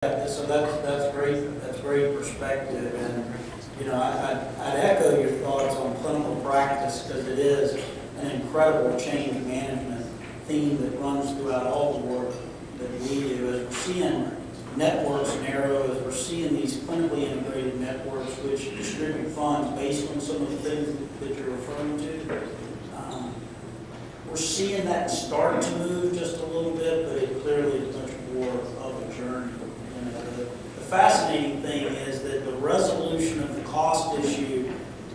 So that's great. That's great perspective, and I'd echo your thoughts on clinical practice because it is an incredible change management theme that runs throughout all the work that we do. As we're seeing networks narrow, as we're seeing these clinically integrated networks which distribute funds based on some of the things that you're referring to, we're seeing that start to move just a little bit, but it clearly is much more of a journey. The fascinating thing is that the resolution of the cost issue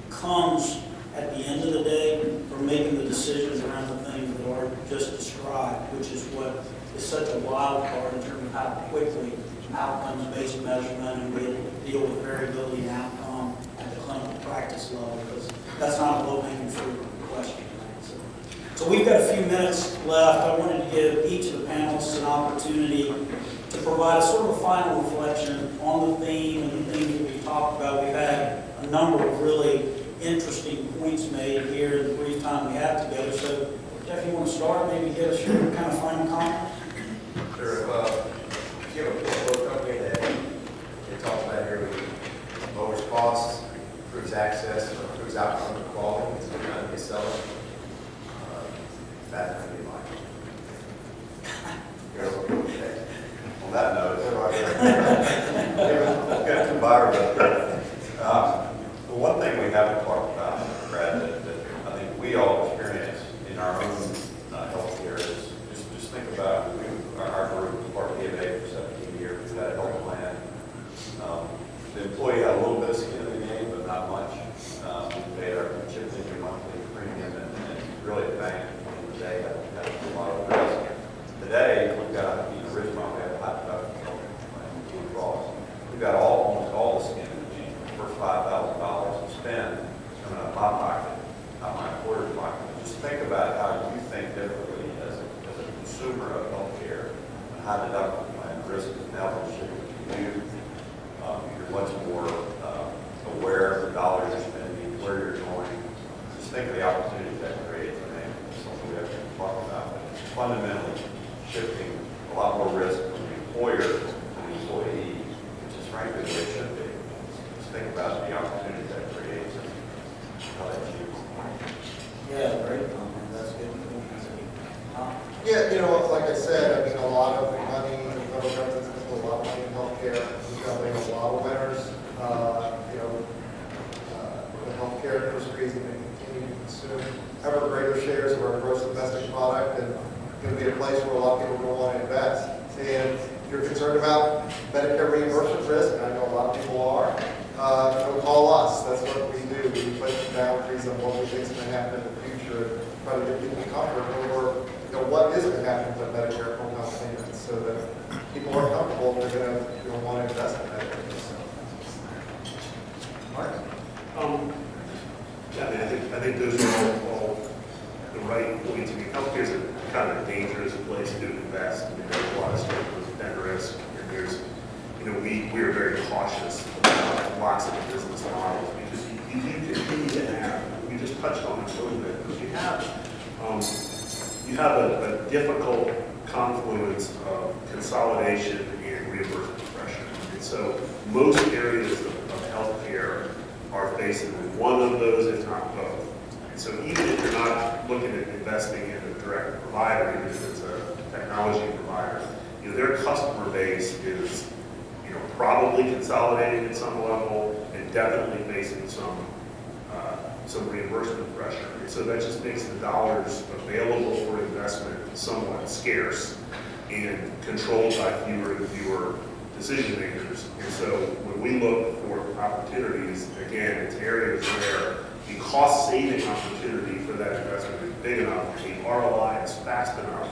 comes at the end of the day from making the decisions around the things that are just described, which is what is such a wild card in terms of how quickly outcomes-based measurement and be able to deal with variability in outcome at the clinical practice level, because that's not a low-hanging fruit question. So we've got a few minutes left. I wanted to give each of the panelists an opportunity to provide a sort of a final reflection on the theme and the things that we've talked about. We've had a number of really interesting points made here in the brief time we have together. So, Jeff, you want to start? Maybe give us your kind of final comment? Sure. If you have a portfolio company that it talks about here, lowers costs, improves access, or improves outcome and quality, it's trying to be selling. That's going to be mine. On that note, we've got two buyers up here. Well, one thing we haven't talked about, Brad, that I think we all experience in our own healthcare is just think about our group, part of PMA for 17 years, we had a health plan. The employee had a little bit of skin in the game, but not much. We paid our chipped in your monthly premium, and really the bank today had a lot of risk. Today, we've got, Ritz, we have a high deductible plan, Blue Cross. We've got almost all the skin in the game. The first $5,000 to spend is coming out of my pocket, not my employer's pocket. Just think about how you think differently as a consumer of healthcare, and high deductible plan, risk is now shifting to you. You're much more aware of the dollars you're spending, where you're going. Just think of the opportunity that creates. I mean, it's something we have to talk about, but it's fundamentally shifting a lot more risk from the employer to the employee, which is frankly the way it should be. Just think about the opportunity that creates and how that shifts. Yeah, great comment. That's good. Yeah, like I said, a lot of money, the federal government's going to put a lot of money in healthcare. We've got a lot of winners. The healthcare industry is going to continue to consume ever greater shares of our gross domestic product, and going to be a place where a lot of people are going to want to invest. And if you're concerned about Medicare reimbursement risk, and I know a lot of people are, call us. That's what we do. We put boundaries on what we think is going to happen in the future, try to give people comfort over what is going to happen with Medicare home health payments, so that people are comfortable and they're going to want to invest in Medicare. Mark? I think those are all the right points. Healthcare is a kind of dangerous place to invest. There's a lot of stuff with that risk, and there's, we are very cautious about lots of business models because you do continue to have. We just touched on it a little bit, but you have a difficult confluence of consolidation and reimbursement pressure, and so most areas of healthcare are facing one of those, if not both. And so even if you're not looking at investing in a direct provider, even if it's a technology provider, their customer base is, probably consolidating at some level and definitely facing some reimbursement pressure. And so that just makes the dollars available for investment somewhat scarce and controlled by fewer and fewer decision makers. And so when we look for opportunities, again, it's areas where the cost saving opportunity for that investment is big enough, and the ROI is fast enough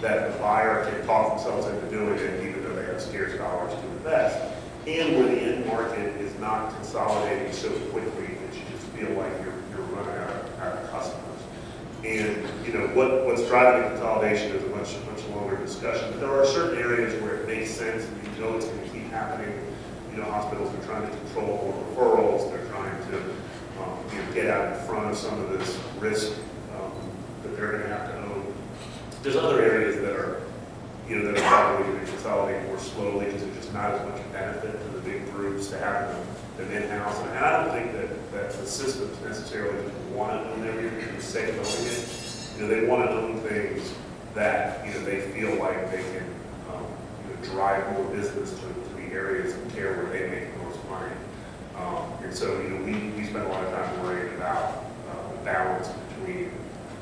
that the buyer can talk themselves into doing it even though they have scarce dollars to invest. And where the end market is not consolidating so quickly that you just feel like you're running out of customers. And what's driving the consolidation is a much longer discussion. But there are certain areas where it makes sense, and it's going to keep happening. Hospitals are trying to control more referrals. They're trying to get out in front of some of this risk that they're going to have to own. There's other areas that are probably going to be consolidate more slowly because there's just not as much benefit to the big groups to have them in-house. And I don't think that the systems necessarily want to own everything for the sake of owning it. They want to own things that, they feel like they can, drive more business to the areas of care where they make the most money. And so, we spend a lot of time worrying about the balance between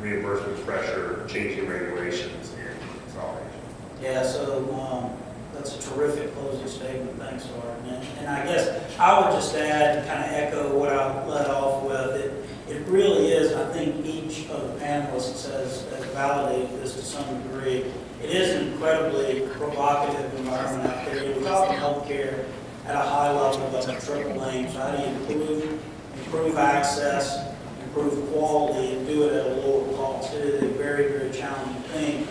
reimbursement pressure, changing regulations, and consolidation. Yeah, so that's a terrific closing statement. Thanks, Art. And I guess I would just add and kind of echo what I led off with. It really is, I think each of the panelists has validated this to some degree. It is an incredibly provocative environment out there. We're talking healthcare at a high level of triple aim. So how do you improve access, improve quality, and do it at a lower cost? It is a very, very challenging thing.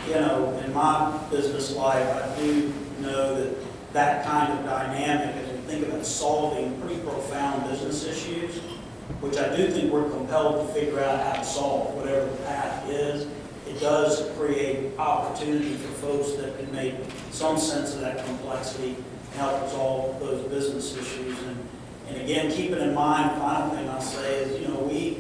In my business life, I do know that kind of dynamic, as we think about solving pretty profound business issues, which I do think we're compelled to figure out how to solve, whatever the path is. It does create opportunity for folks that can make some sense of that complexity and help resolve those business issues. And again, keeping in mind, the final thing I'll say is,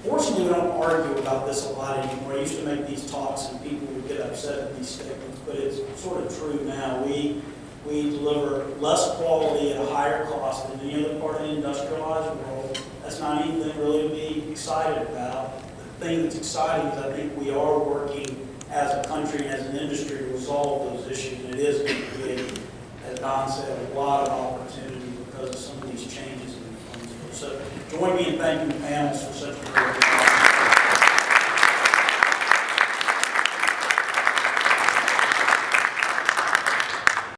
fortunately, we don't argue about this a lot anymore. I used to make these talks and people would get upset at these statements, but it's sort of true now. We deliver less quality at a higher cost than any other part of the industrialized world. That's not anything really to be excited about. The thing that's exciting is I think we are working as a country and as an industry to resolve those issues. And it is going to create, as Don said, a lot of opportunity because of some of these changes in the funds. So join me in thanking the panelists for such a great